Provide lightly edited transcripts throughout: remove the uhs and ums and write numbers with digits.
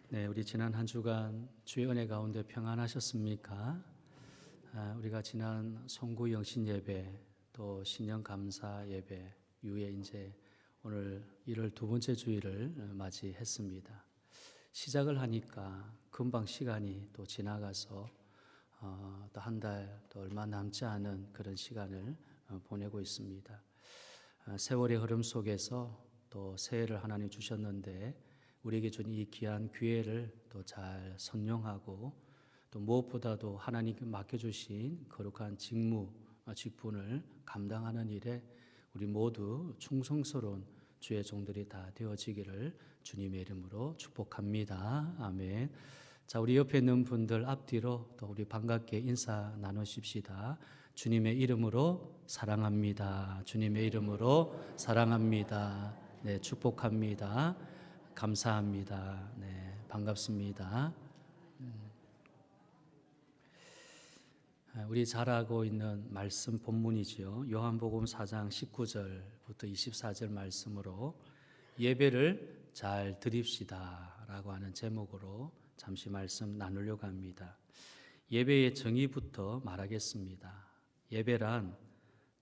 네, 우리 지난 한 주간 주의 은혜 가운데 평안하셨습니까? 우리가 지난 송구 영신 예배 또 신년 감사 예배 이후에 이제 오늘 1월 두 번째 주일을 맞이했습니다. 시작을 하니까 금방 시간이 또 지나가서 또 한 달 또 얼마 남지 않은 그런 시간을 보내고 있습니다. 세월의 흐름 속에서 또 새해를 하나님 주셨는데 우리에게 준 이 귀한 기회를 또 잘 선용하고 또 무엇보다도 하나님께 맡겨주신 거룩한 직분을 감당하는 일에 우리 모두 충성스러운 주의 종들이 다 되어지기를 주님의 이름으로 축복합니다. 아멘. 자, 우리 옆에 있는 분들 앞뒤로 또 우리 반갑게 인사 나누십시다. 주님의 이름으로 사랑합니다. 주님의 이름으로 사랑합니다. 네, 축복합니다. 감사합니다. 네, 반갑습니다. 우리 잘 알고 있는 말씀 본문이지요. 요한복음 4장 19절부터 24절 말씀으로 예배를 잘 드립시다 라고 하는 제목으로 잠시 말씀 나누려고 합니다. 예배의 정의부터 말하겠습니다. 예배란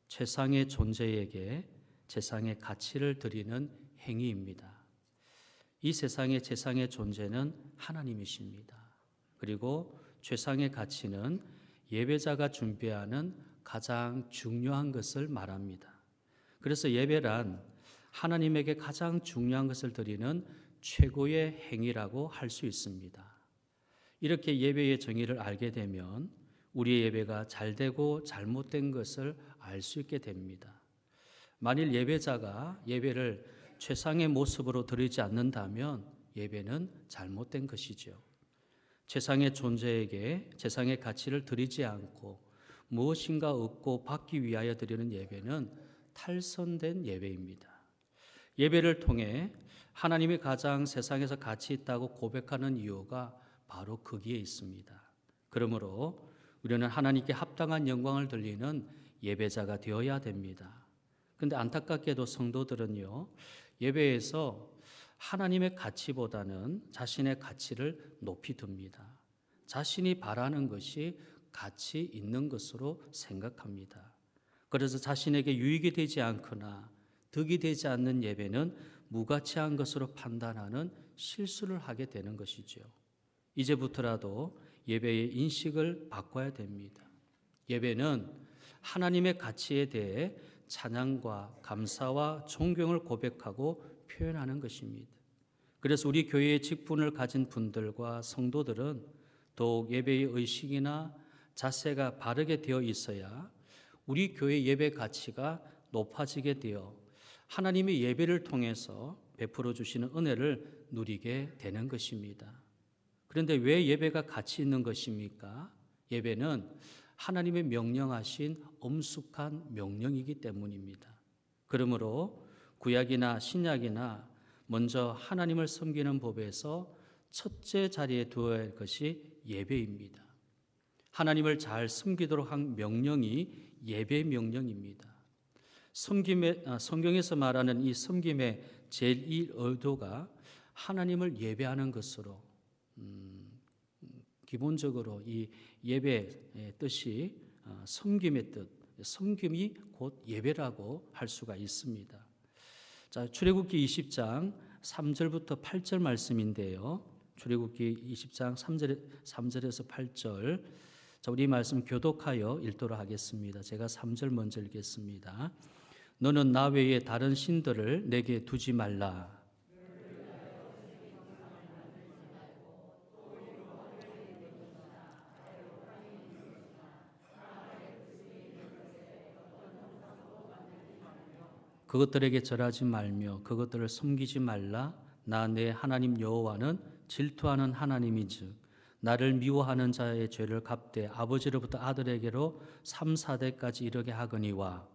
최상의 존재에게 최상의 가치를 드리는 행위입니다. 이 세상의 최상의 존재는 하나님이십니다. 그리고 최상의 가치는 예배자가 준비하는 가장 중요한 것을 말합니다. 그래서 예배란 하나님에게 가장 중요한 것을 드리는 최고의 행위라고 할 수 있습니다. 이렇게 예배의 정의를 알게 되면 우리의 예배가 잘되고 잘못된 것을 알 수 있게 됩니다. 만일 예배자가 예배를 최상의 모습으로 드리지 않는다면 예배는 잘못된 것이죠. 최상의 존재에게 최상의 가치를 드리지 않고 무엇인가 얻고 받기 위하여 드리는 예배는 탈선된 예배입니다. 예배를 통해 하나님이 가장 세상에서 가치 있다고 고백하는 이유가 바로 거기에 있습니다. 그러므로 우리는 하나님께 합당한 영광을 돌리는 예배자가 되어야 됩니다. 그런데 안타깝게도 성도들은요, 예배에서 하나님의 가치보다는 자신의 가치를 높이 듭니다. 자신이 바라는 것이 가치 있는 것으로 생각합니다. 그래서 자신에게 유익이 되지 않거나 득이 되지 않는 예배는 무가치한 것으로 판단하는 실수를 하게 되는 것이죠. 이제부터라도 예배의 인식을 바꿔야 됩니다. 예배는 하나님의 가치에 대해 찬양과 감사와 존경을 고백하고 표현하는 것입니다. 그래서 우리 교회의 직분을 가진 분들과 성도들은 더욱 예배의 의식이나 자세가 바르게 되어 있어야 우리 교회 예배 가치가 높아지게 되어 하나님의 예배를 통해서 베풀어 주시는 은혜를 누리게 되는 것입니다. 그런데 왜 예배가 가치 있는 것입니까? 예배는 하나님의 명령하신 엄숙한 명령이기 때문입니다. 그러므로 구약이나 신약이나 먼저 하나님을 섬기는 법에서 첫째 자리에 두어야 할 것이 예배입니다. 하나님을 잘 섬기도록 한 명령이 예배 명령입니다. 성경에서 말하는 이 섬김의 제일 의도가 하나님을 예배하는 것으로 기본적으로 이 예배의 뜻이 섬김의 뜻, 섬김이 곧 예배라고 할 수가 있습니다. 자, 출애굽기 20장 3절부터 8절 말씀인데요. 출애굽기 20장 3절에서 8절. 자, 우리 말씀 교독하여 읽도록 하겠습니다. 제가 3절 먼저 읽겠습니다. 너는 나 외에 다른 신들을 내게 두지 말라. 그것들에게 절하지 말며 그것들을 섬기지 말라. 나 내 하나님 여호와는 질투하는 하나님인즉 나를 미워하는 자의 죄를 갚되 아버지로부터 아들에게로 3, 4대까지 이르게 하거니와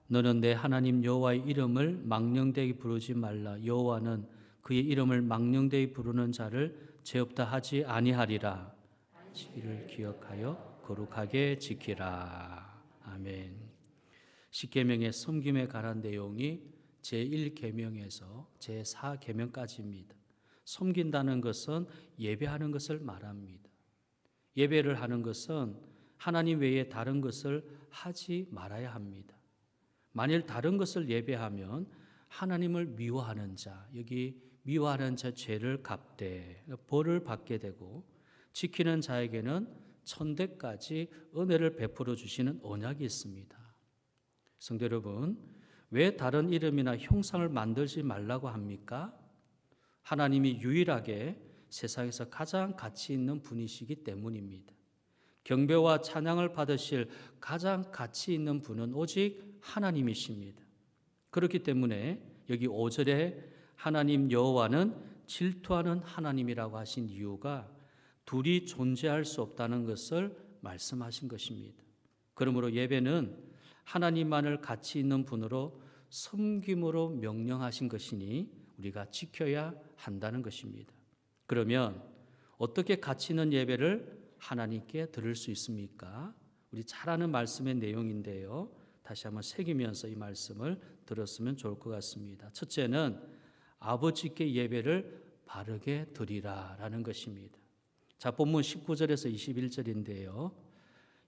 너는 내 하나님 여호와의 이름을 망령되이 부르지 말라. 여호와는 그의 이름을 망령되이 부르는 자를 죄 없다 하지 아니하리라. 이를 기억하여 거룩하게 지키라. 아멘. 십계명의 섬김에 관한 내용이 제1계명에서 제4계명까지입니다. 섬긴다는 것은 예배하는 것을 말합니다. 예배를 하는 것은 하나님 외에 다른 것을 하지 말아야 합니다. 만일 다른 것을 예배하면 하나님을 미워하는 자, 여기 미워하는 자 죄를 갚되 벌을 받게 되고, 지키는 자에게는 천대까지 은혜를 베풀어 주시는 언약이 있습니다. 성도 여러분, 왜 다른 이름이나 형상을 만들지 말라고 합니까? 하나님이 유일하게 세상에서 가장 가치 있는 분이시기 때문입니다. 경배와 찬양을 받으실 가장 가치 있는 분은 오직 하나님이십니다. 그렇기 때문에 여기 5절에 하나님 여호와는 질투하는 하나님이라고 하신 이유가 둘이 존재할 수 없다는 것을 말씀하신 것입니다. 그러므로 예배는 하나님만을 가치 있는 분으로 섬김으로 명령하신 것이니 우리가 지켜야 한다는 것입니다. 그러면 어떻게 가치 있는 예배를 하나님께 드릴 수 있습니까? 우리 잘 아는 말씀의 내용인데요. 다시 한번 새기면서 이 말씀을 들었으면 좋을 것 같습니다. 첫째는 아버지께 예배를 바르게 드리라라는 것입니다. 자, 본문 19절에서 21절인데요.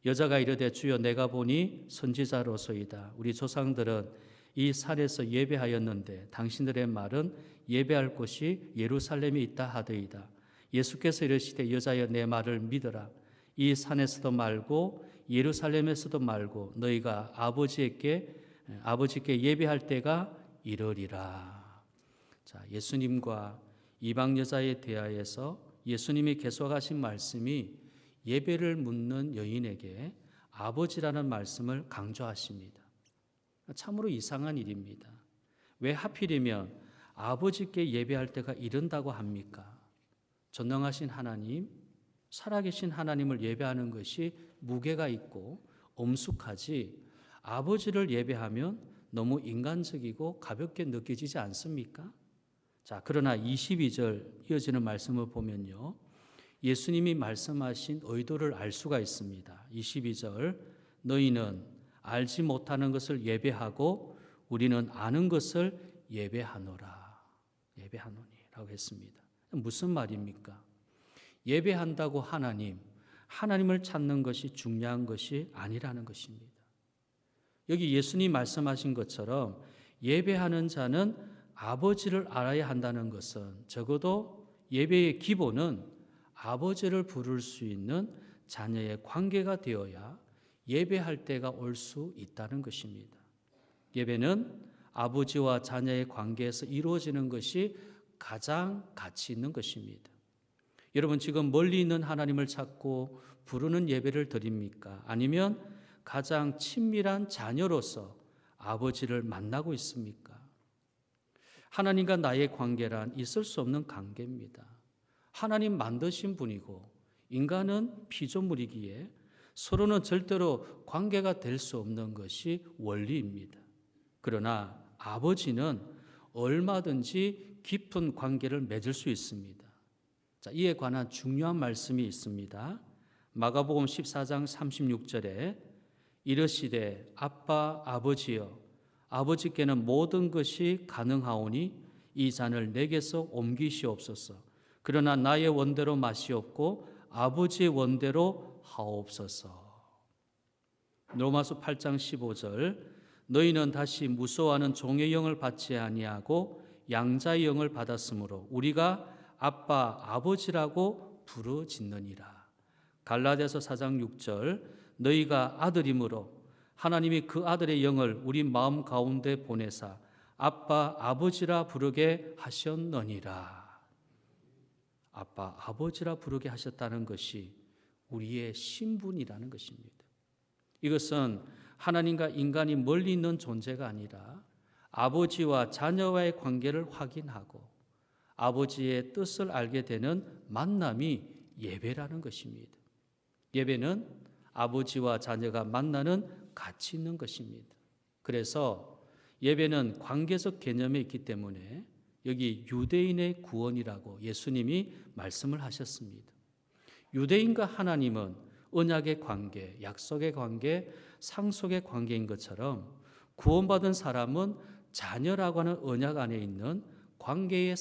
여자가 이르되 주여 내가 보니 선지자로소이다. 우리 조상들은 이 산에서 예배하였는데 당신들의 말은 예배할 곳이 예루살렘에 있다 하더이다. 예수께서 이르시되 여자여 내 말을 믿어라. 이 산에서도 말고 예루살렘에서도 말고 너희가 아버지께 예배할 때가 이르리라. 자, 예수님과 이방 여자에 대하여서 예수님이 계속하신 말씀이 예배를 묻는 여인에게 아버지라는 말씀을 강조하십니다. 참으로 이상한 일입니다. 왜 하필이면 아버지께 예배할 때가 이른다고 합니까? 전능하신 하나님, 살아계신 하나님을 예배하는 것이 무게가 있고 엄숙하지, 아버지를 예배하면 너무 인간적이고 가볍게 느껴지지 않습니까? 자, 그러나 22절 이어지는 말씀을 보면요, 예수님이 말씀하신 의도를 알 수가 있습니다. 22절, 너희는 알지 못하는 것을 예배하고 우리는 아는 것을 예배하노라. 예배하노니라고 했습니다. 무슨 말입니까? 예배한다고 하나님을 찾는 것이 중요한 것이 아니라는 것입니다. 여기 예수님 말씀하신 것처럼 예배하는 자는 아버지를 알아야 한다는 것은, 적어도 예배의 기본은 아버지를 부를 수 있는 자녀의 관계가 되어야 예배할 때가 올 수 있다는 것입니다. 예배는 아버지와 자녀의 관계에서 이루어지는 것이 가장 가치 있는 것입니다. 여러분, 지금 멀리 있는 하나님을 찾고 부르는 예배를 드립니까? 아니면 가장 친밀한 자녀로서 아버지를 만나고 있습니까? 하나님과 나의 관계란 있을 수 없는 관계입니다. 하나님 만드신 분이고 인간은 피조물이기에 서로는 절대로 관계가 될 수 없는 것이 원리입니다. 그러나 아버지는 얼마든지 깊은 관계를 맺을 수 있습니다. 자, 이에 관한 중요한 말씀이 있습니다. 마가복음 14장 36절에 이르시되 아빠 아버지여, 아버지께는 모든 것이 가능하오니 이 잔을 내게서 옮기시옵소서. 그러나 나의 원대로 마시옵고 아버지의 원대로 하옵소서. 로마서 8장 15절, 너희는 다시 무서워하는 종의 영을 받지 아니하고 양자의 영을 받았으므로 우리가 아빠 아버지라고 부르짖느니라. 갈라디아서 4장 6절, 너희가 아들이므로 하나님이 그 아들의 영을 우리 마음 가운데 보내사 아빠 아버지라 부르게 하셨느니라. 아빠 아버지라 부르게 하셨다는 것이 우리의 신분이라는 것입니다. 이것은 하나님과 인간이 멀리 있는 존재가 아니라 아버지와 자녀와의 관계를 확인하고 아버지의 뜻을 알게 되는 만남이 예배라는 것입니다. 예배는 아버지와 자녀가 만나는 가치 있는 것입니다. 그래서 예배는 관계적 개념에 있기 때문에 여기 유대인의 구원이라고 예수님이 말씀을 하셨습니다. 유대인과 하나님은 언약의 관계, 약속의 관계, 상속의 관계인 것처럼 구원받은 사람은 자녀라고 하는 언약 안에 있는 관계의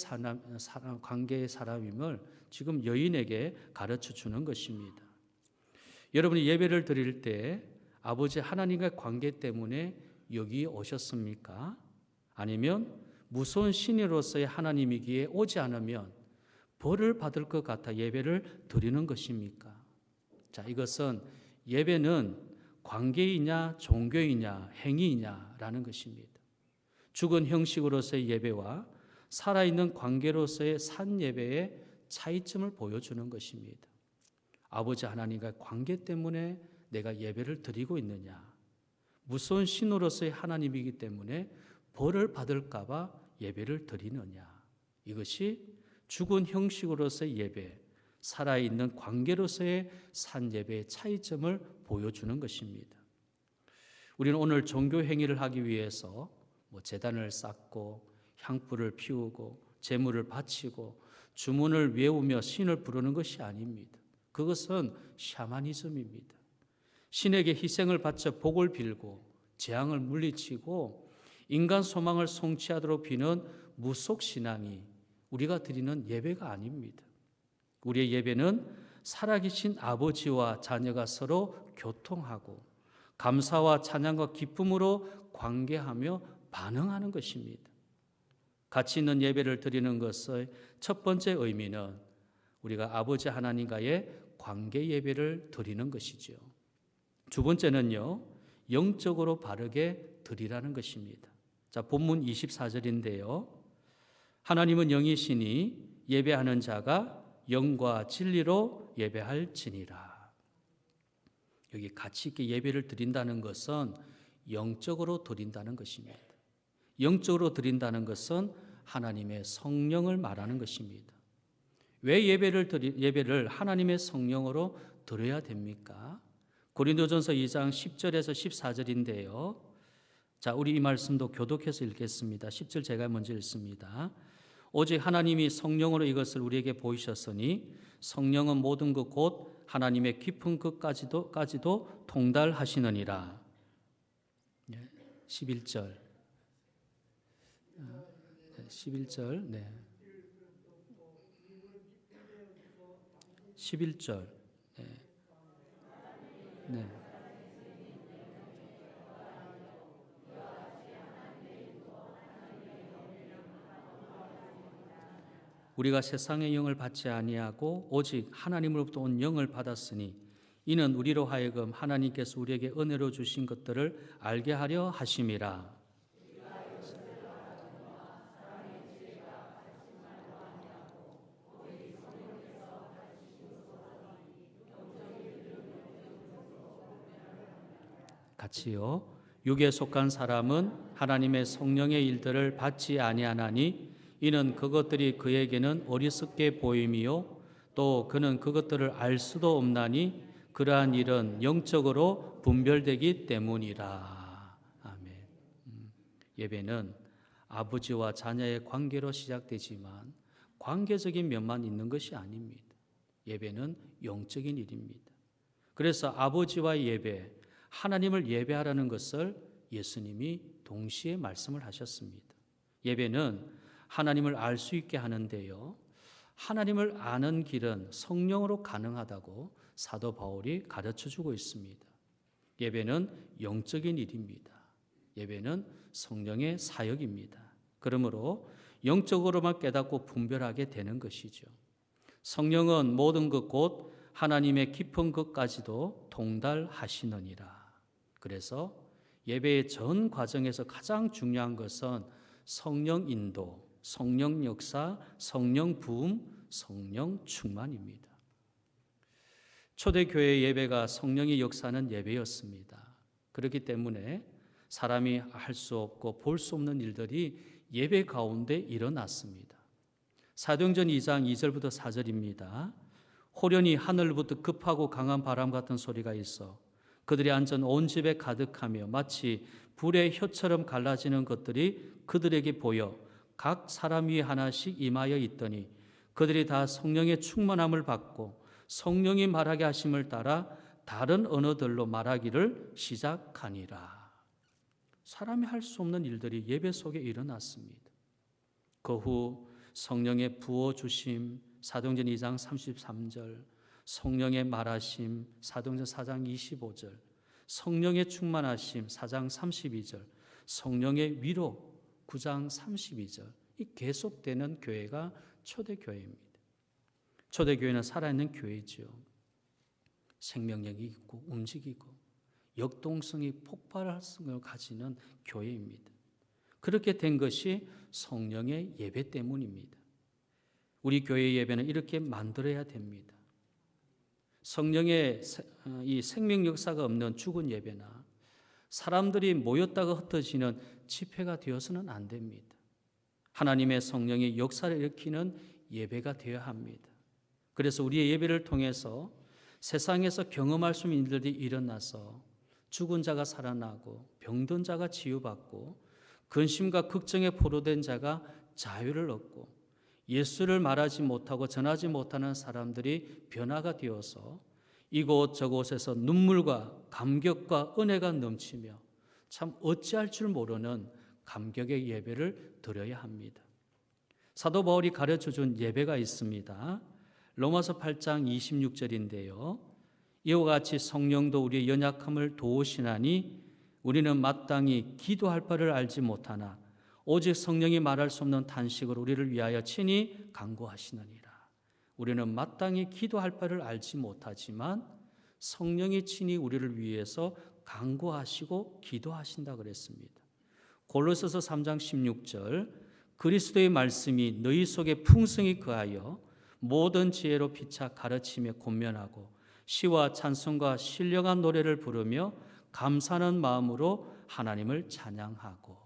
사람임을 지금 여인에게 가르쳐 주는 것입니다. 여러분이 예배를 드릴 때 아버지 하나님과의 관계 때문에 여기 오셨습니까? 아니면 무서운 신이로서의 하나님이기에 오지 않으면 벌을 받을 것 같아 예배를 드리는 것입니까? 자, 이것은 예배는 관계이냐 종교이냐 행위이냐라는 것입니다. 죽은 형식으로서의 예배와 살아있는 관계로서의 산 예배의 차이점을 보여주는 것입니다. 아버지 하나님과의 관계 때문에 내가 예배를 드리고 있느냐, 무서운 신으로서의 하나님이기 때문에 벌을 받을까 봐 예배를 드리느냐, 이것이 죽은 형식으로서의 예배, 살아있는 관계로서의 산 예배의 차이점을 보여주는 것입니다. 우리는 오늘 종교 행위를 하기 위해서 제단을 쌓고 향불을 피우고 제물을 바치고 주문을 외우며 신을 부르는 것이 아닙니다. 그것은 샤머니즘입니다. 신에게 희생을 바쳐 복을 빌고 재앙을 물리치고 인간 소망을 성취하도록 비는 무속 신앙이 우리가 드리는 예배가 아닙니다. 우리의 예배는 살아계신 아버지와 자녀가 서로 교통하고 감사와 찬양과 기쁨으로 관계하며 반응하는 것입니다. 가치 있는 예배를 드리는 것의 첫 번째 의미는 우리가 아버지 하나님과의 관계 예배를 드리는 것이죠. 두 번째는요, 영적으로 바르게 드리라는 것입니다. 자, 본문 24절인데요. 하나님은 영이시니 예배하는 자가 영과 진리로 예배할지니라. 여기 가치 있게 예배를 드린다는 것은 영적으로 드린다는 것입니다. 영적으로 드린다는 것은 하나님의 성령을 말하는 것입니다. 왜 예배를 하나님의 성령으로 드려야 됩니까? 고린도전서 2장 10절에서 14절인데요. 자, 우리 이 말씀도 교독해서 읽겠습니다. 10절 제가 먼저 읽습니다. 오직 하나님이 성령으로 이것을 우리에게 보이셨으니 성령은 모든 것 곧 하나님의 깊은 것까지도 통달하시느니라. 11절. 11절. 네. 11절. 네. 네. 우리가 세상의 영을 받지 아니하고 오직 하나님으로부터 온 영을 받았으니 이는 우리로 하여금 하나님께서 우리에게 은혜로 주신 것들을 알게 하려 하심이라. 같이요. 육에 속한 사람은 하나님의 성령의 일들을 받지 아니하나니 이는 그것들이 그에게는 어리석게 보임이요 또 그는 그것들을 알 수도 없나니 그러한 일은 영적으로 분별되기 때문이라. 아멘. 예배는 아버지와 자녀의 관계로 시작되지만 관계적인 면만 있는 것이 아닙니다. 예배는 영적인 일입니다. 그래서 아버지와의 예배, 하나님을 예배하라는 것을 예수님이 동시에 말씀을 하셨습니다. 예배는 하나님을 알 수 있게 하는데요. 하나님을 아는 길은 성령으로 가능하다고 사도 바울이 가르쳐주고 있습니다. 예배는 영적인 일입니다. 예배는 성령의 사역입니다. 그러므로 영적으로만 깨닫고 분별하게 되는 것이죠. 성령은 모든 것 곧 하나님의 깊은 것까지도 통달하시느니라. 그래서 예배의 전 과정에서 가장 중요한 것은 성령 인도, 성령 역사, 성령 부음, 성령 충만입니다. 초대교회 예배가 성령의 역사는 예배였습니다. 그렇기 때문에 사람이 할 수 없고 볼 수 없는 일들이 예배 가운데 일어났습니다. 사도행전 2장 2절부터 4절입니다. 호련히 하늘부터 급하고 강한 바람 같은 소리가 있어 그들이 앉은 온 집에 가득하며 마치 불의 혀처럼 갈라지는 것들이 그들에게 보여 각 사람 위에 하나씩 임하여 있더니 그들이 다 성령의 충만함을 받고 성령이 말하게 하심을 따라 다른 언어들로 말하기를 시작하니라. 사람이 할 수 없는 일들이 예배 속에 일어났습니다. 그 후 성령의 부어주심 사도행전 2장 33절, 성령의 말하심 사도행전 4장 25절, 성령의 충만하심 4장 32절, 성령의 위로 9장 32절, 이 계속되는 교회가 초대교회입니다. 초대교회는 살아있는 교회지요. 생명력이 있고 움직이고 역동성이 폭발할 수 가지는 교회입니다. 그렇게 된 것이 성령의 예배 때문입니다. 우리 교회 예배는 이렇게 만들어야 됩니다. 성령의 이 생명 역사가 없는 죽은 예배나 사람들이 모였다가 흩어지는 집회가 되어서는 안 됩니다. 하나님의 성령의 역사를 일으키는 예배가 되어야 합니다. 그래서 우리의 예배를 통해서 세상에서 경험할 수 있는 일들이 일어나서 죽은 자가 살아나고 병든 자가 치유받고 근심과 걱정에 포로된 자가 자유를 얻고 예수를 말하지 못하고 전하지 못하는 사람들이 변화가 되어서 이곳 저곳에서 눈물과 감격과 은혜가 넘치며 참 어찌할 줄 모르는 감격의 예배를 드려야 합니다. 사도 바울이 가르쳐준 예배가 있습니다. 로마서 8장 26절인데요. 이와 같이 성령도 우리의 연약함을 도우시나니 우리는 마땅히 기도할 바를 알지 못하나 오직 성령이 말할 수 없는 탄식으로 우리를 위하여 친히 간구하시느니라. 우리는 마땅히 기도할 바를 알지 못하지만 성령이 친히 우리를 위해서 간구하시고 기도하신다 그랬습니다. 골로새서 3장 16절, 그리스도의 말씀이 너희 속에 풍성히 거하여 모든 지혜로 피차 가르치며 권면하고 시와 찬송과 신령한 노래를 부르며 감사하는 마음으로 하나님을 찬양하고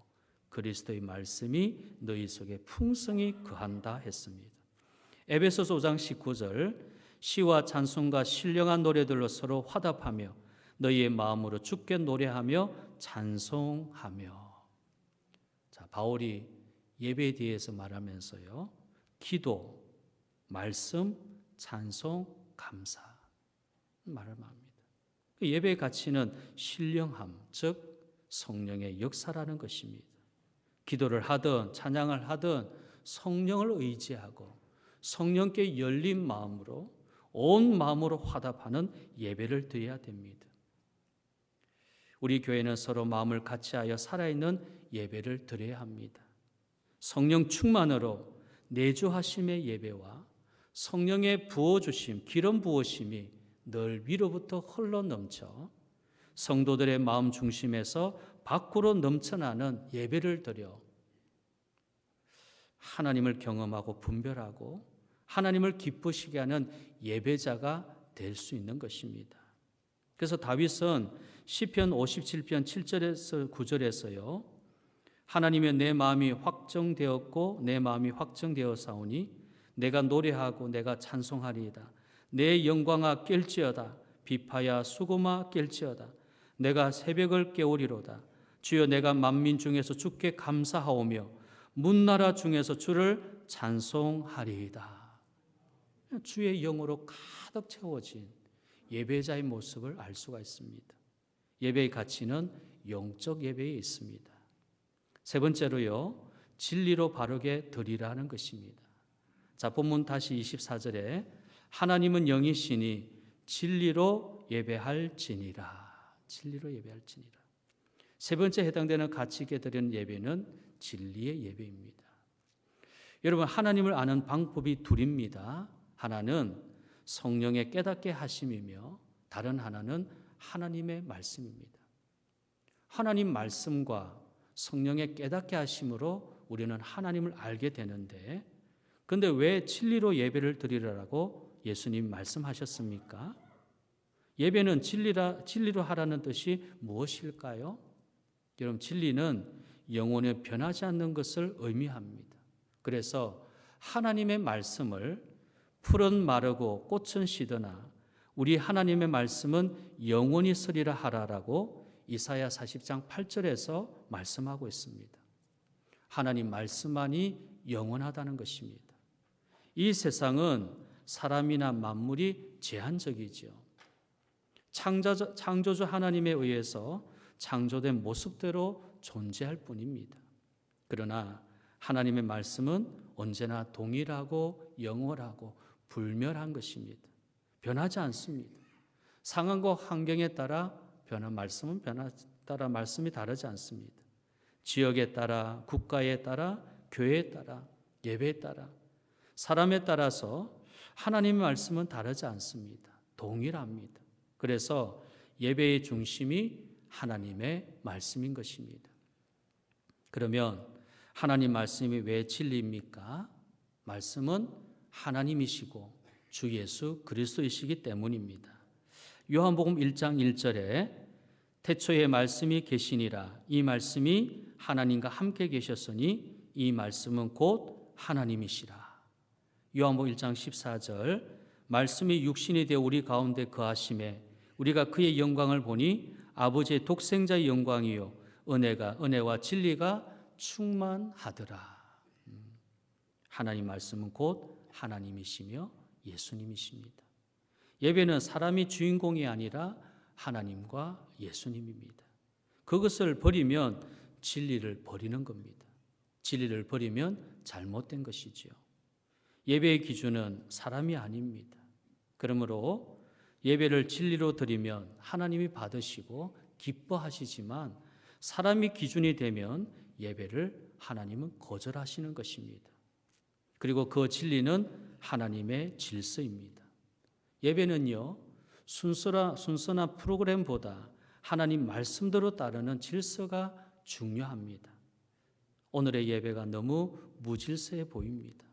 그리스도의 말씀이 너희 속에 풍성히 거한다 했습니다. 에베소서 5장 19절, 시와 찬송과 신령한 노래들로 서로 화답하며 너희의 마음으로 주께 노래하며 찬송하며. 자, 바울이 예배에 대해서 말하면서요, 기도, 말씀, 찬송, 감사 말을 합니다. 예배의 가치는 신령함, 즉 성령의 역사라는 것입니다. 기도를 하든 찬양을 하든 성령을 의지하고 성령께 열린 마음으로 온 마음으로 화답하는 예배를 드려야 됩니다. 우리 교회는 서로 마음을 같이하여 살아있는 예배를 드려야 합니다. 성령 충만으로 내주하심의 예배와 성령의 부어주심, 기름 부으심이 늘 위로부터 흘러넘쳐 성도들의 마음 중심에서 밖으로 넘쳐나는 예배를 드려 하나님을 경험하고 분별하고 하나님을 기쁘시게 하는 예배자가 될 수 있는 것입니다. 그래서 다윗은 시편 57편 7절에서 9절에서요, 하나님의 내 마음이 확정되었고 내 마음이 확정되었사오니 내가 노래하고 내가 찬송하리이다. 내 영광아 깰지어다. 비파야 수고마 깰지어다. 내가 새벽을 깨우리로다. 주여 내가 만민 중에서 주께 감사하오며 문나라 중에서 주를 찬송하리이다. 주의 영으로 가득 채워진 예배자의 모습을 알 수가 있습니다. 예배의 가치는 영적 예배에 있습니다. 세 번째로요, 진리로 바르게 드리라는 것입니다. 자, 본문 다시 24절에 하나님은 영이시니 진리로 예배할지니라. 진리로 예배할지니라. 세 번째 해당되는 가치 있게 드리는 예배는 진리의 예배입니다. 여러분, 하나님을 아는 방법이 둘입니다. 하나는 성령의 깨닫게 하심이며 다른 하나는 하나님의 말씀입니다. 하나님 말씀과 성령의 깨닫게 하심으로 우리는 하나님을 알게 되는데, 그런데 왜 진리로 예배를 드리라고 예수님 말씀하셨습니까? 예배는 진리로 하라는 뜻이 무엇일까요? 여러분, 진리는 영원히 변하지 않는 것을 의미합니다. 그래서 하나님의 말씀을 풀은 마르고 꽃은 시드나 우리 하나님의 말씀은 영원히 서리라 하라라고 이사야 40장 8절에서 말씀하고 있습니다. 하나님 말씀만이 영원하다는 것입니다. 이 세상은 사람이나 만물이 제한적이죠. 창조주 하나님에 의해서 창조된 모습대로 존재할 뿐입니다. 그러나 하나님의 말씀은 언제나 동일하고 영원하고 불멸한 것입니다. 변하지 않습니다. 상황과 환경에 따라 말씀이 다르지 않습니다. 지역에 따라, 국가에 따라, 교회에 따라, 예배에 따라, 사람에 따라서 하나님의 말씀은 다르지 않습니다. 동일합니다. 그래서 예배의 중심이 하나님의 말씀인 것입니다. 그러면 하나님 말씀이 왜 진리입니까? 말씀은 하나님이시고 주 예수 그리스도이시기 때문입니다. 요한복음 1장 1절에 태초에 말씀이 계시니라. 이 말씀이 하나님과 함께 계셨으니 이 말씀은 곧 하나님이시라. 요한복음 1장 14절 말씀이 육신이 되어 우리 가운데 거하심에 우리가 그의 영광을 보니 아버지의 독생자의 영광이요 은혜와 진리가 충만하더라. 하나님 말씀은 곧 하나님이시며 예수님이십니다. 예배는 사람이 주인공이 아니라 하나님과 예수님입니다. 그것을 버리면 진리를 버리는 겁니다. 진리를 버리면 잘못된 것이죠. 예배의 기준은 사람이 아닙니다. 그러므로 예배를 진리로 드리면 하나님이 받으시고 기뻐하시지만 사람이 기준이 되면 예배를 하나님은 거절하시는 것입니다. 그리고 그 진리는 하나님의 질서입니다. 예배는요, 순서나 프로그램보다 하나님 말씀대로 따르는 질서가 중요합니다. 오늘의 예배가 너무 무질서해 보입니다.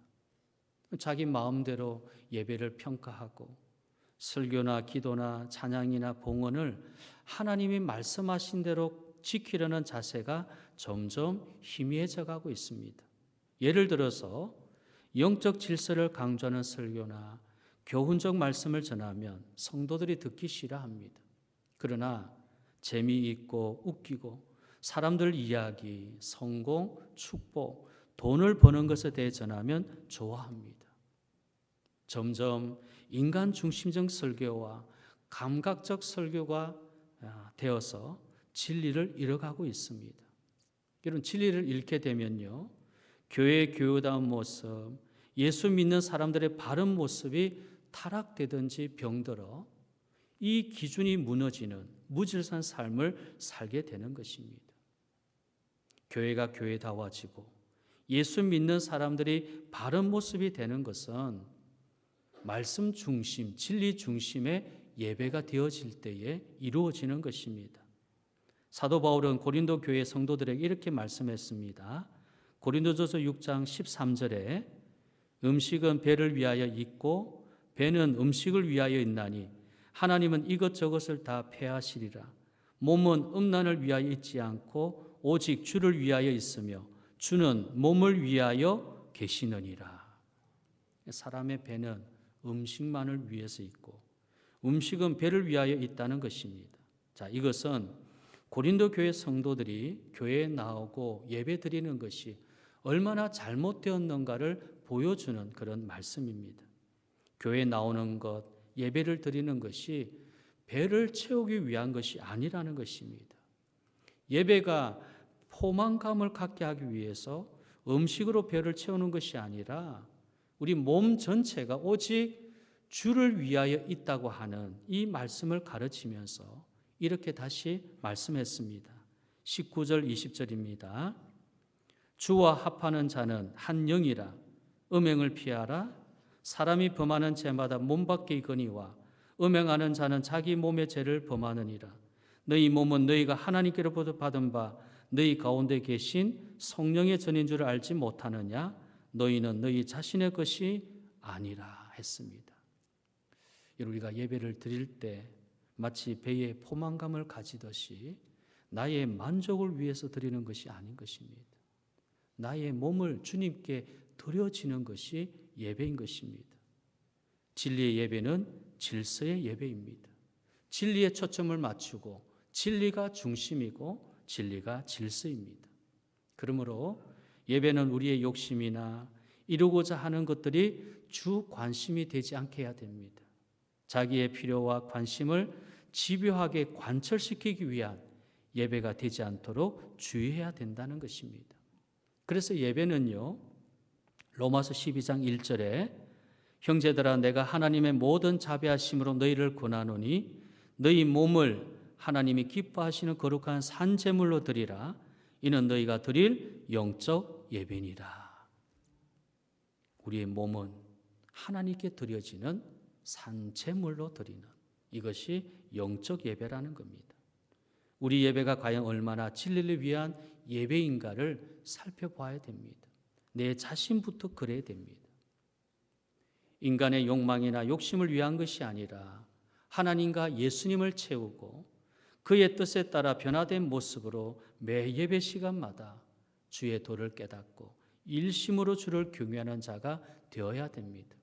자기 마음대로 예배를 평가하고 설교나 기도나 찬양이나 봉헌을 하나님이 말씀하신 대로 지키려는 자세가 점점 희미해져 가고 있습니다. 예를 들어서 영적 질서를 강조하는 설교나 교훈적 말씀을 전하면 성도들이 듣기 싫어합니다. 그러나 재미있고 웃기고 사람들 이야기, 성공, 축복, 돈을 버는 것에 대해 전하면 좋아합니다. 점점 인간 중심적 설교와 감각적 설교가 되어서 진리를 잃어가고 있습니다. 이런 진리를 잃게 되면요, 교회의 교회다운 모습, 예수 믿는 사람들의 바른 모습이 타락되든지 병들어 이 기준이 무너지는 무질서한 삶을 살게 되는 것입니다. 교회가 교회다워지고 예수 믿는 사람들이 바른 모습이 되는 것은 말씀 중심, 진리 중심의 예배가 되어질 때에 이루어지는 것입니다. 사도 바울은 고린도 교회 성도들에게 이렇게 말씀했습니다. 고린도전서 6장 13절에 음식은 배를 위하여 있고 배는 음식을 위하여 있나니 하나님은 이것저것을 다 폐하시리라. 몸은 음란을 위하여 있지 않고 오직 주를 위하여 있으며 주는 몸을 위하여 계시느니라. 사람의 배는 음식만을 위해서 있고 음식은 배를 위하여 있다는 것입니다. 자, 이것은 고린도 교회 성도들이 교회에 나오고 예배 드리는 것이 얼마나 잘못되었는가를 보여주는 그런 말씀입니다. 교회에 나오는 것, 예배를 드리는 것이 배를 채우기 위한 것이 아니라는 것입니다. 예배가 포만감을 갖게 하기 위해서 음식으로 배를 채우는 것이 아니라 우리 몸 전체가 오직 주를 위하여 있다고 하는 이 말씀을 가르치면서 이렇게 다시 말씀했습니다. 19절 20절입니다. 주와 합하는 자는 한 영이라. 음행을 피하라. 사람이 범하는 죄마다 몸 밖에 있거니와 음행하는 자는 자기 몸의 죄를 범하느니라. 너희 몸은 너희가 하나님께로부터 받은 바 너희 가운데 계신 성령의 전인 줄을 알지 못하느냐? 너희는 너희 자신의 것이 아니라 했습니다. 우리가 예배를 드릴 때 마치 배에 포만감을 가지듯이 나의 만족을 위해서 드리는 것이 아닌 것입니다. 나의 몸을 주님께 드려지는 것이 예배인 것입니다. 진리의 예배는 질서의 예배입니다. 진리에 초점을 맞추고 진리가 중심이고 진리가 질서입니다. 그러므로 예배는 우리의 욕심이나 이루고자 하는 것들이 주 관심이 되지 않게 해야 됩니다. 자기의 필요와 관심을 집요하게 관철시키기 위한 예배가 되지 않도록 주의해야 된다는 것입니다. 그래서 예배는요, 로마서 12장 1절에 형제들아 내가 하나님의 모든 자비하심으로 너희를 권하노니 너희 몸을 하나님이 기뻐하시는 거룩한 산제물로 드리라. 이는 너희가 드릴 영적 예배니라. 우리의 몸은 하나님께 드려지는 산제물로 드리는, 이것이 영적 예배라는 겁니다. 우리 예배가 과연 얼마나 진리를 위한 예배인가를 살펴봐야 됩니다. 내 자신부터 그래야 됩니다. 인간의 욕망이나 욕심을 위한 것이 아니라 하나님과 예수님을 채우고 그의 뜻에 따라 변화된 모습으로 매 예배 시간마다 주의 도를 깨닫고 일심으로 주를 경외하는 자가 되어야 됩니다.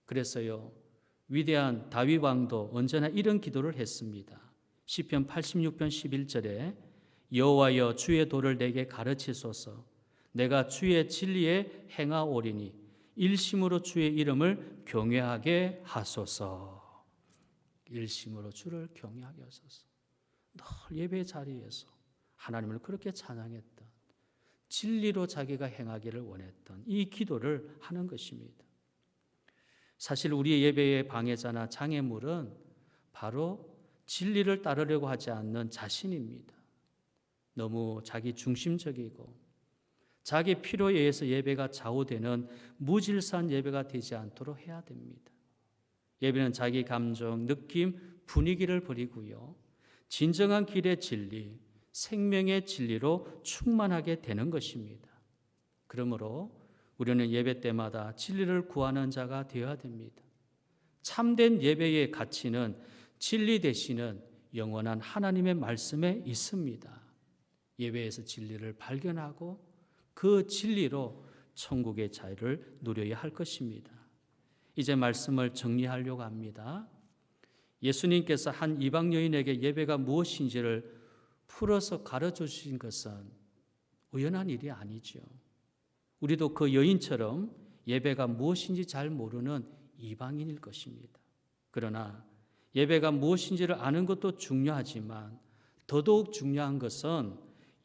그래서요, 위대한 다윗 왕도 언제나 이런 기도를 했습니다. 시편 86편 11절에 여호와여 주의 도를 내게 가르치소서. 내가 주의 진리에 행하오리니 일심으로 주의 이름을 경외하게 하소서. 일심으로 주를 경외하게 하소서. 늘 예배 자리에서 하나님을 그렇게 찬양했던, 진리로 자기가 행하기를 원했던 이 기도를 하는 것입니다. 사실 우리의 예배의 방해자나 장애물은 바로 진리를 따르려고 하지 않는 자신입니다. 너무 자기 중심적이고 자기 필요에 의해서 예배가 좌우되는 무질서한 예배가 되지 않도록 해야 됩니다. 예배는 자기 감정, 느낌, 분위기를 버리고요, 진정한 길의 진리, 생명의 진리로 충만하게 되는 것입니다. 그러므로 우리는 예배 때마다 진리를 구하는 자가 되어야 됩니다. 참된 예배의 가치는 진리 되시는 영원한 하나님의 말씀에 있습니다. 예배에서 진리를 발견하고 그 진리로 천국의 자유를 누려야 할 것입니다. 이제 말씀을 정리하려고 합니다. 예수님께서 한 이방 여인에게 예배가 무엇인지를 풀어서 가르쳐 주신 것은 우연한 일이 아니죠. 우리도 그 여인처럼 예배가 무엇인지 잘 모르는 이방인일 것입니다. 그러나 예배가 무엇인지를 아는 것도 중요하지만 더더욱 중요한 것은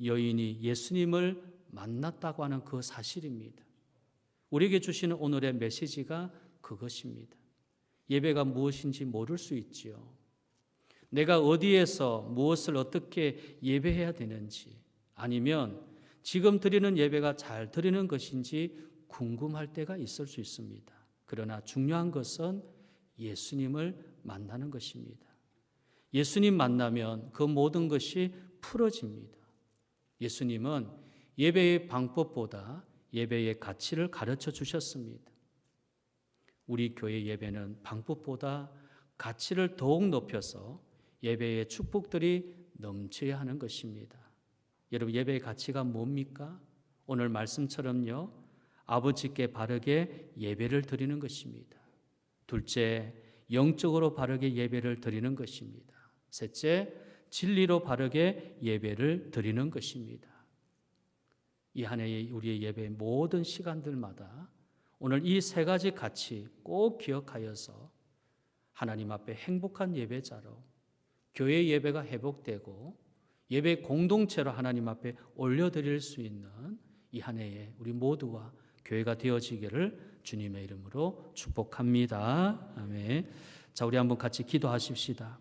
여인이 예수님을 만났다고 하는 그 사실입니다. 우리에게 주시는 오늘의 메시지가 그것입니다. 예배가 무엇인지 모를 수 있지요. 내가 어디에서 무엇을 어떻게 예배해야 되는지, 아니면 지금 드리는 예배가 잘 드리는 것인지 궁금할 때가 있을 수 있습니다. 그러나 중요한 것은 예수님을 만나는 것입니다. 예수님 만나면 그 모든 것이 풀어집니다. 예수님은 예배의 방법보다 예배의 가치를 가르쳐 주셨습니다. 우리 교회 예배는 방법보다 가치를 더욱 높여서 예배의 축복들이 넘쳐야 하는 것입니다. 여러분, 예배의 가치가 뭡니까? 오늘 말씀처럼요, 아버지께 바르게 예배를 드리는 것입니다. 둘째, 영적으로 바르게 예배를 드리는 것입니다. 셋째, 진리로 바르게 예배를 드리는 것입니다. 이 한 해의 우리의 예배의 모든 시간들마다 오늘 이 세 가지 가치 꼭 기억하여서 하나님 앞에 행복한 예배자로 교회 예배가 회복되고 예배 공동체로 하나님 앞에 올려드릴 수 있는 이 한 해에 우리 모두와 교회가 되어지기를 주님의 이름으로 축복합니다. 아멘. 자, 우리 한번 같이 기도하십시다.